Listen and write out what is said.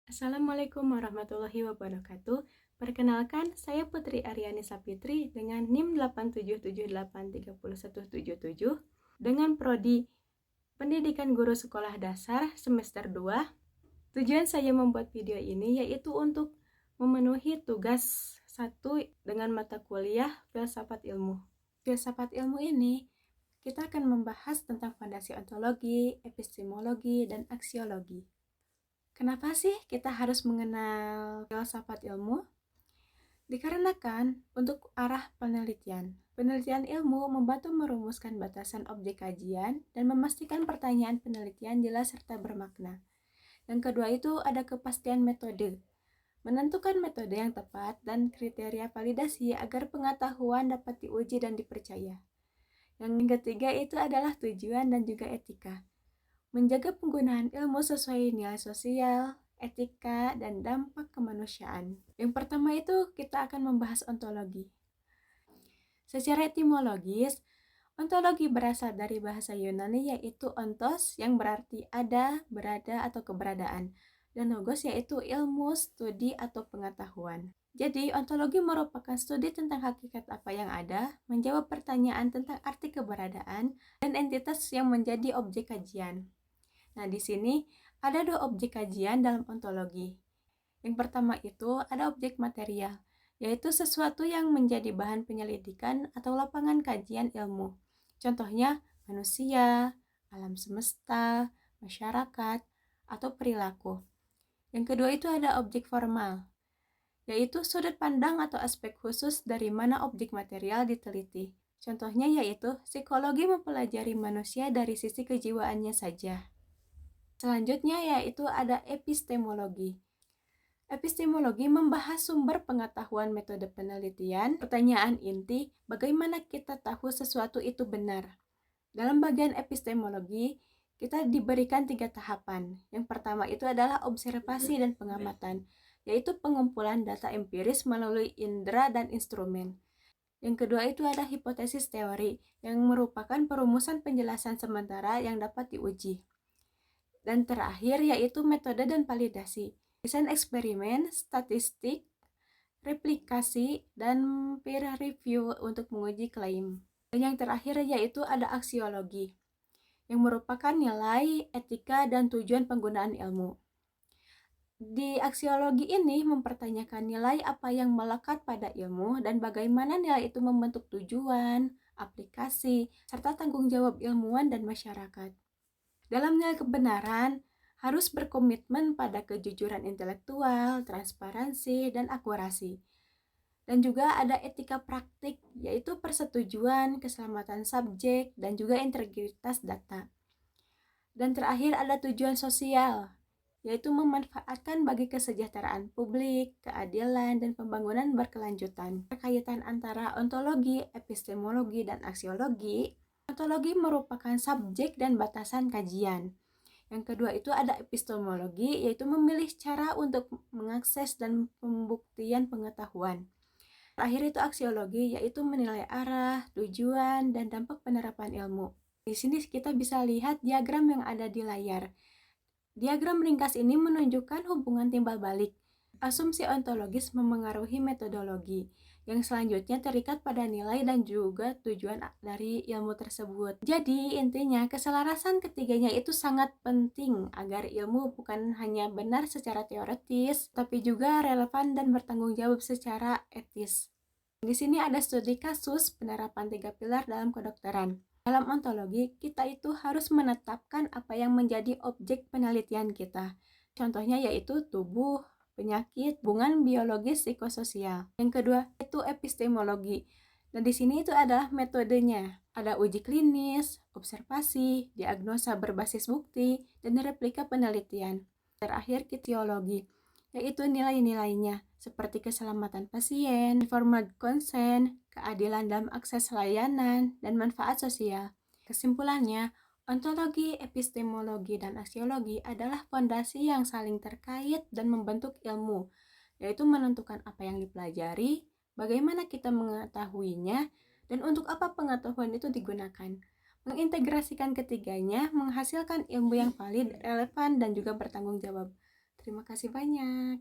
Assalamualaikum warahmatullahi wabarakatuh. Perkenalkan, saya Putri Aryani Sapitri dengan NIM 877830177 dengan prodi Pendidikan Guru Sekolah Dasar semester 2. Tujuan saya membuat video ini yaitu untuk memenuhi tugas 1 dengan mata kuliah Filsafat Ilmu. Filsafat ilmu ini kita akan membahas tentang fondasi ontologi, epistemologi, dan aksiologi. Kenapa sih kita harus mengenal filsafat ilmu? Dikarenakan untuk arah penelitian. Penelitian ilmu membantu merumuskan batasan objek kajian dan memastikan pertanyaan penelitian jelas serta bermakna. Yang kedua itu ada kepastian metode. Menentukan metode yang tepat dan kriteria validasi agar pengetahuan dapat diuji dan dipercaya. Yang ketiga itu adalah tujuan dan juga etika. Menjaga penggunaan ilmu sesuai nilai sosial, etika, dan dampak kemanusiaan. Yang pertama itu kita akan membahas ontologi. Secara etimologis, ontologi berasal dari bahasa Yunani yaitu ontos yang berarti ada, berada, atau keberadaan. Dan logos yaitu ilmu, studi, atau pengetahuan. Jadi, ontologi merupakan studi tentang hakikat apa yang ada, menjawab pertanyaan tentang arti keberadaan, dan entitas yang menjadi objek kajian. Nah, di sini ada dua objek kajian dalam ontologi. Yang pertama itu ada objek material, yaitu sesuatu yang menjadi bahan penyelidikan atau lapangan kajian ilmu. Contohnya manusia, alam semesta, masyarakat, atau perilaku. Yang kedua itu ada objek formal, yaitu sudut pandang atau aspek khusus dari mana objek material diteliti. Contohnya yaitu psikologi mempelajari manusia dari sisi kejiwaannya saja. Selanjutnya yaitu ada epistemologi. Epistemologi membahas sumber pengetahuan metode penelitian. Pertanyaan inti, bagaimana kita tahu sesuatu itu benar? Dalam bagian epistemologi, kita diberikan 3 tahapan. Yang pertama itu adalah observasi dan pengamatan, yaitu pengumpulan data empiris melalui indera dan instrumen. Yang kedua itu ada hipotesis teori, yang merupakan perumusan penjelasan sementara yang dapat diuji. Dan terakhir yaitu metode dan validasi, desain eksperimen, statistik, replikasi, dan peer review untuk menguji klaim. Dan yang terakhir yaitu ada aksiologi, yang merupakan nilai, etika, dan tujuan penggunaan ilmu. Di aksiologi ini mempertanyakan nilai apa yang melekat pada ilmu dan bagaimana nilai itu membentuk tujuan, aplikasi, serta tanggung jawab ilmuwan dan masyarakat. Dalam nilai kebenaran, harus berkomitmen pada kejujuran intelektual, transparansi, dan akurasi. Dan juga ada etika praktik, yaitu persetujuan, keselamatan subjek, dan juga integritas data. Dan terakhir ada tujuan sosial, yaitu memanfaatkan bagi kesejahteraan publik, keadilan, dan pembangunan berkelanjutan. Perkaitan antara ontologi, epistemologi, dan aksiologi. Ontologi merupakan subjek dan batasan kajian. Yang kedua itu ada epistemologi, yaitu memilih cara untuk mengakses dan pembuktian pengetahuan. Terakhir itu aksiologi, yaitu menilai arah, tujuan, dan dampak penerapan ilmu. Di sini kita bisa lihat diagram yang ada di layar. Diagram ringkas ini menunjukkan hubungan timbal balik. Asumsi ontologis memengaruhi metodologi, yang selanjutnya terikat pada nilai dan juga tujuan dari ilmu tersebut. Jadi intinya keselarasan ketiganya itu sangat penting agar ilmu bukan hanya benar secara teoritis, tapi juga relevan dan bertanggung jawab secara etis. Di sini ada studi kasus penerapan 3 pilar dalam kedokteran. Dalam ontologi, kita itu harus menetapkan apa yang menjadi objek penelitian kita. Contohnya yaitu tubuh, penyakit, hubungan biologis psikososial. Yang kedua itu epistemologi. Dan di sini itu adalah metodenya. Ada uji klinis, observasi, diagnosa berbasis bukti, dan replika penelitian. Terakhir kitiologi, yaitu nilai-nilainya seperti keselamatan pasien, informed consent, keadilan dalam akses layanan, dan manfaat sosial. Kesimpulannya, ontologi, epistemologi, dan aksiologi adalah fondasi yang saling terkait dan membentuk ilmu, yaitu menentukan apa yang dipelajari, bagaimana kita mengetahuinya, dan untuk apa pengetahuan itu digunakan. Mengintegrasikan ketiganya menghasilkan ilmu yang valid, relevan, dan juga bertanggung jawab. Terima kasih banyak.